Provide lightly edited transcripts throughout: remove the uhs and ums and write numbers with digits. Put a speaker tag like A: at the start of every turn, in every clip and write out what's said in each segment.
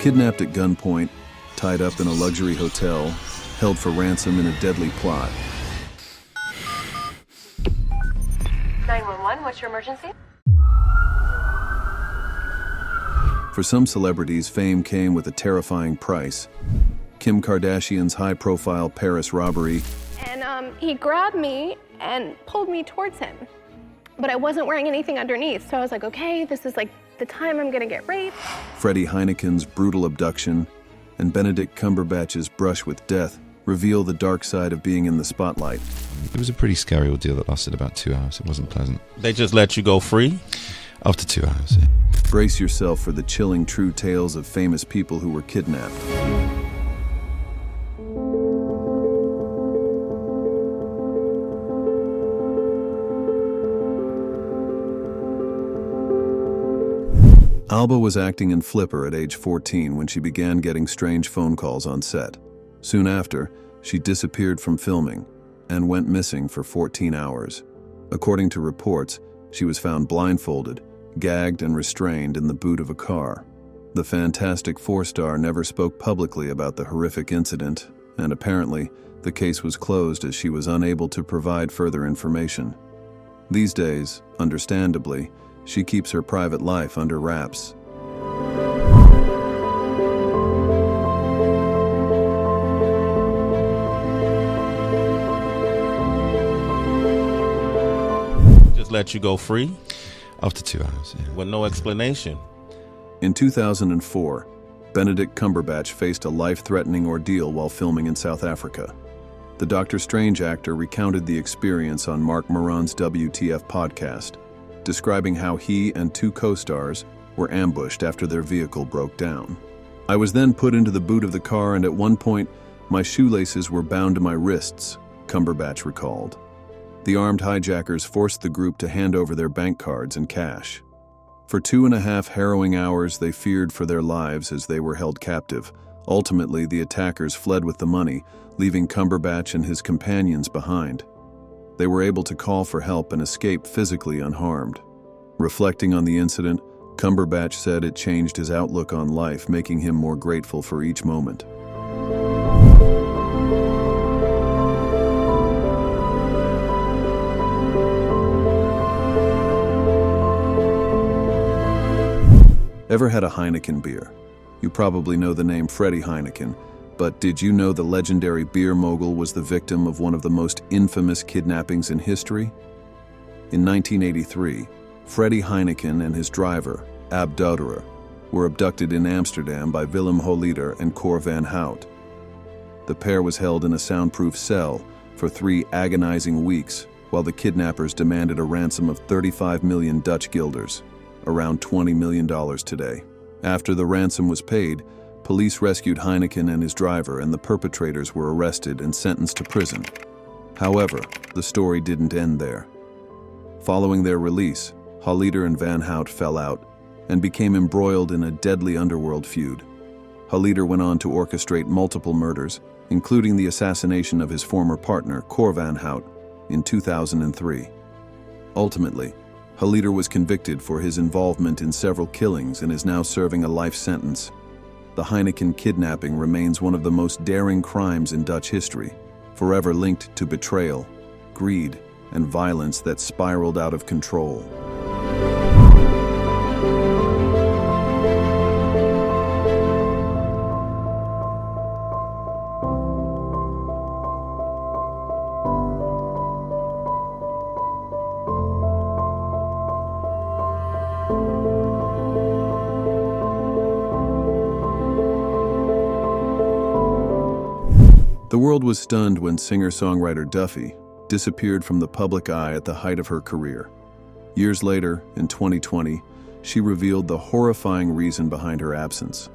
A: Kidnapped at gunpoint, tied up in a luxury hotel, held for ransom in a deadly plot.
B: 911, what's your emergency?
A: For some celebrities, fame came with a terrifying price. Kim Kardashian's high-profile Paris robbery.
C: And he grabbed me and pulled me towards him. But I wasn't wearing anything underneath, so I was like, okay, this is like the time I'm gonna get raped.
A: Freddy Heineken's brutal abduction and Benedict Cumberbatch's brush with death reveal the dark side of being in the spotlight.
D: It was a pretty scary ordeal that lasted about 2 hours. It wasn't pleasant.
E: They just let you go free?
D: After 2 hours, yeah.
A: Brace yourself for the chilling true tales of famous people who were kidnapped. Alba was acting in Flipper at age 14 when she began getting strange phone calls on set. Soon after, she disappeared from filming and went missing for 14 hours. According to reports, she was found blindfolded, gagged and restrained in the boot of a car. The Fantastic Four-star never spoke publicly about the horrific incident, and apparently, the case was closed as she was unable to provide further information. These days, understandably, she keeps her private life under wraps.
E: Just let you go free?
D: After 2 hours, yeah.
E: With no explanation.
A: In 2004, Benedict Cumberbatch faced a life-threatening ordeal while filming in South Africa. The Doctor Strange actor recounted the experience on Mark Maron's WTF podcast, describing how he and 2 co-stars were ambushed after their vehicle broke down. I was then put into the boot of the car, and at one point, my shoelaces were bound to my wrists, Cumberbatch recalled. The armed hijackers forced the group to hand over their bank cards and cash. For 2.5 harrowing hours, they feared for their lives as they were held captive. Ultimately, the attackers fled with the money, leaving Cumberbatch and his companions behind. They were able to call for help and escape physically unharmed. Reflecting on the incident, Cumberbatch said it changed his outlook on life, making him more grateful for each moment. Ever had a Heineken beer? You probably know the name Freddy Heineken, but did you know the legendary beer mogul was the victim of one of the most infamous kidnappings in history? In 1983, Freddy Heineken and his driver, Abductor, were abducted in Amsterdam by Willem Holleder and Cor van Hout. The pair was held in a soundproof cell for 3 agonizing weeks, while the kidnappers demanded a ransom of 35 million Dutch guilders, around $20 million today. After the ransom was paid, police rescued Heineken and his driver, and the perpetrators were arrested and sentenced to prison. However, the story didn't end there. Following their release, Holleder and Van Hout fell out and became embroiled in a deadly underworld feud. Holleder went on to orchestrate multiple murders, including the assassination of his former partner, Cor van Hout, in 2003. Ultimately, Holleder was convicted for his involvement in several killings and is now serving a life sentence. The Heineken kidnapping remains one of the most daring crimes in Dutch history, forever linked to betrayal, greed, and violence that spiraled out of control. The world was stunned when singer-songwriter Duffy disappeared from the public eye at the height of her career. Years later, in 2020, she revealed the horrifying reason behind her absence.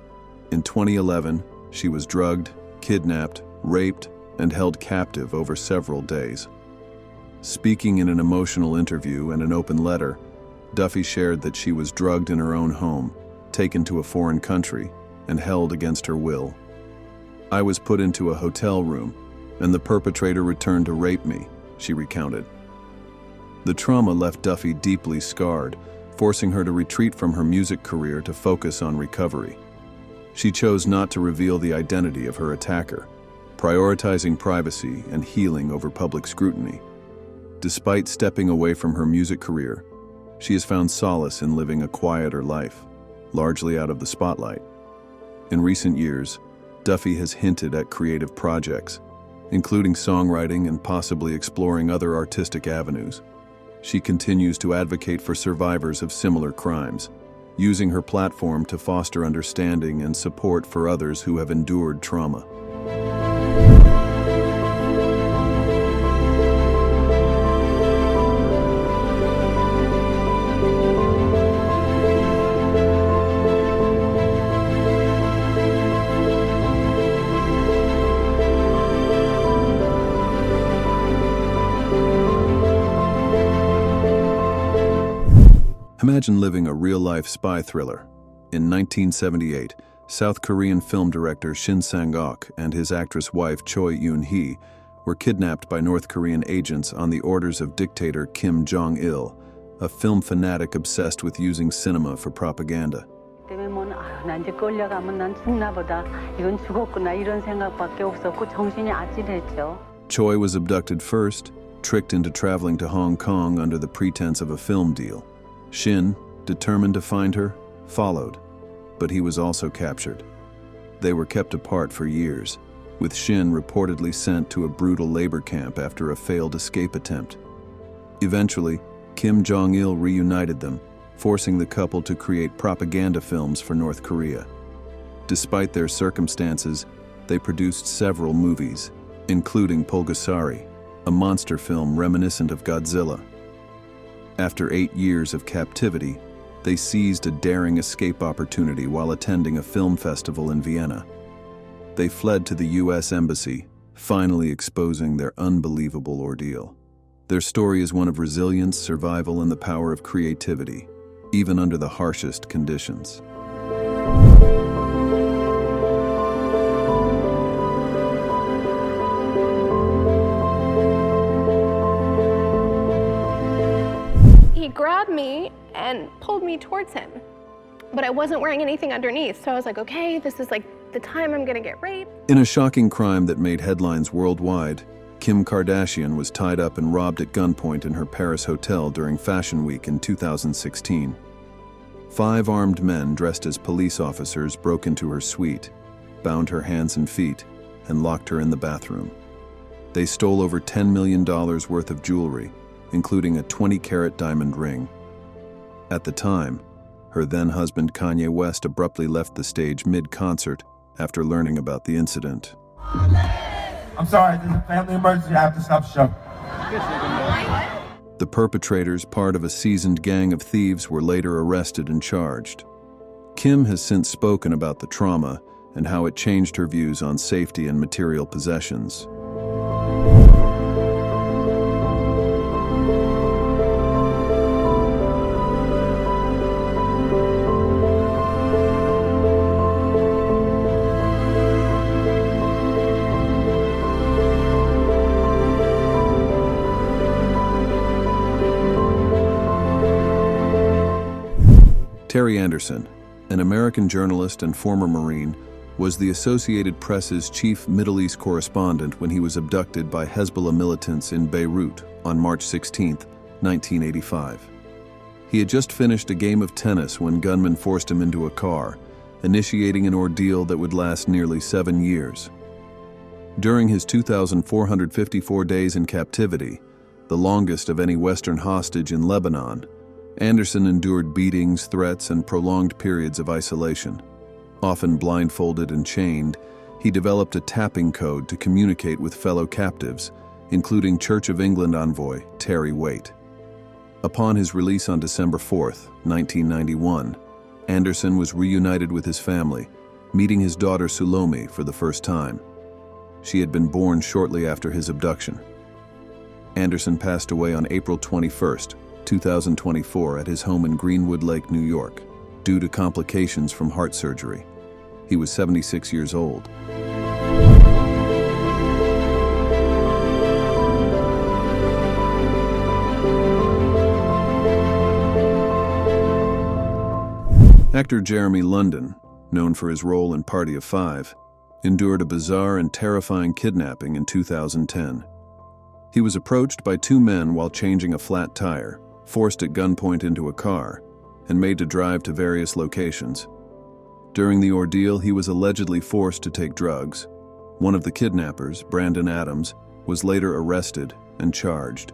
A: In 2011, she was drugged, kidnapped, raped, and held captive over several days. Speaking in an emotional interview and an open letter, Duffy shared that she was drugged in her own home, taken to a foreign country, and held against her will. "I was put into a hotel room, and the perpetrator returned to rape me," she recounted. The trauma left Duffy deeply scarred, forcing her to retreat from her music career to focus on recovery. She chose not to reveal the identity of her attacker, prioritizing privacy and healing over public scrutiny. Despite stepping away from her music career, she has found solace in living a quieter life, largely out of the spotlight. In recent years, Duffy has hinted at creative projects, including songwriting and possibly exploring other artistic avenues. She continues to advocate for survivors of similar crimes, using her platform to foster understanding and support for others who have endured trauma. Imagine living a real-life spy thriller. In 1978, South Korean film director Shin Sangok and his actress wife Choi Eun-hee were kidnapped by North Korean agents on the orders of dictator Kim Jong-il, a film fanatic obsessed with using cinema for propaganda.
B: 난 이제 끌려가면 난 죽나 보다. 이건 죽었구나 이런 생각밖에 없었고 정신이 아찔했죠.
A: Choi was abducted first, tricked into traveling to Hong Kong under the pretense of a film deal. Shin, determined to find her, followed, but he was also captured. They were kept apart for years, with Shin reportedly sent to a brutal labor camp after a failed escape attempt. Eventually, Kim Jong-il reunited them, forcing the couple to create propaganda films for North Korea. Despite their circumstances, they produced several movies, including Pulgasari, a monster film reminiscent of Godzilla. After 8 years of captivity, they seized a daring escape opportunity while attending a film festival in Vienna. They fled to the U.S. Embassy, finally exposing their unbelievable ordeal. Their story is one of resilience, survival, and the power of creativity, even under the harshest conditions.
C: He grabbed me and pulled me towards him, but I wasn't wearing anything underneath, so I was like, okay, this is like the time I'm gonna get raped.
A: In a shocking crime that made headlines worldwide, Kim Kardashian was tied up and robbed at gunpoint in her Paris hotel during Fashion Week in 2016. 5 armed men dressed as police officers broke into her suite, bound her hands and feet, and locked her in the bathroom. They stole over $10 million worth of jewelry, including a 20-carat diamond ring. At the time, her then-husband Kanye West abruptly left the stage mid-concert after learning about the incident.
F: I'm sorry, there's a family emergency. I have to stop the show.
A: The perpetrators, part of a seasoned gang of thieves, were later arrested and charged. Kim has since spoken about the trauma and how it changed her views on safety and material possessions. Terry Anderson, an American journalist and former Marine, was the Associated Press's chief Middle East correspondent when he was abducted by Hezbollah militants in Beirut on March 16, 1985. He had just finished a game of tennis when gunmen forced him into a car, initiating an ordeal that would last nearly 7 years. During his 2,454 days in captivity, the longest of any Western hostage in Lebanon, Anderson endured beatings, threats, and prolonged periods of isolation. Often blindfolded and chained, he developed a tapping code to communicate with fellow captives, including Church of England envoy Terry Waite. Upon his release on December 4, 1991, Anderson was reunited with his family, meeting his daughter Sulomi for the first time. She had been born shortly after his abduction. Anderson passed away on April 21, 2024 at his home in Greenwood Lake, New York, due to complications from heart surgery. He was 76 years old. Actor Jeremy London, known for his role in Party of Five, endured a bizarre and terrifying kidnapping in 2010. He was approached by two men while changing a flat tire, forced at gunpoint into a car, and made to drive to various locations. During the ordeal, he was allegedly forced to take drugs. One of the kidnappers, Brandon Adams, was later arrested and charged.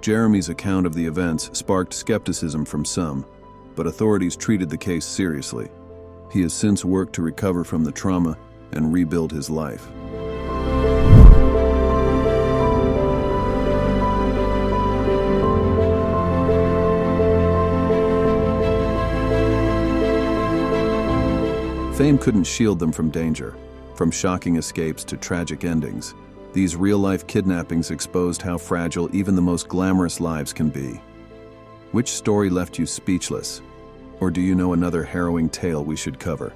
A: Jeremy's account of the events sparked skepticism from some, but authorities treated the case seriously. He has since worked to recover from the trauma and rebuild his life. Fame couldn't shield them from danger, from shocking escapes to tragic endings. These real-life kidnappings exposed how fragile even the most glamorous lives can be. Which story left you speechless? Or do you know another harrowing tale we should cover?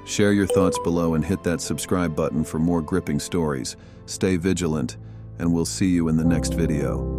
A: Share your thoughts below and hit that subscribe button for more gripping stories. Stay vigilant, and we'll see you in the next video.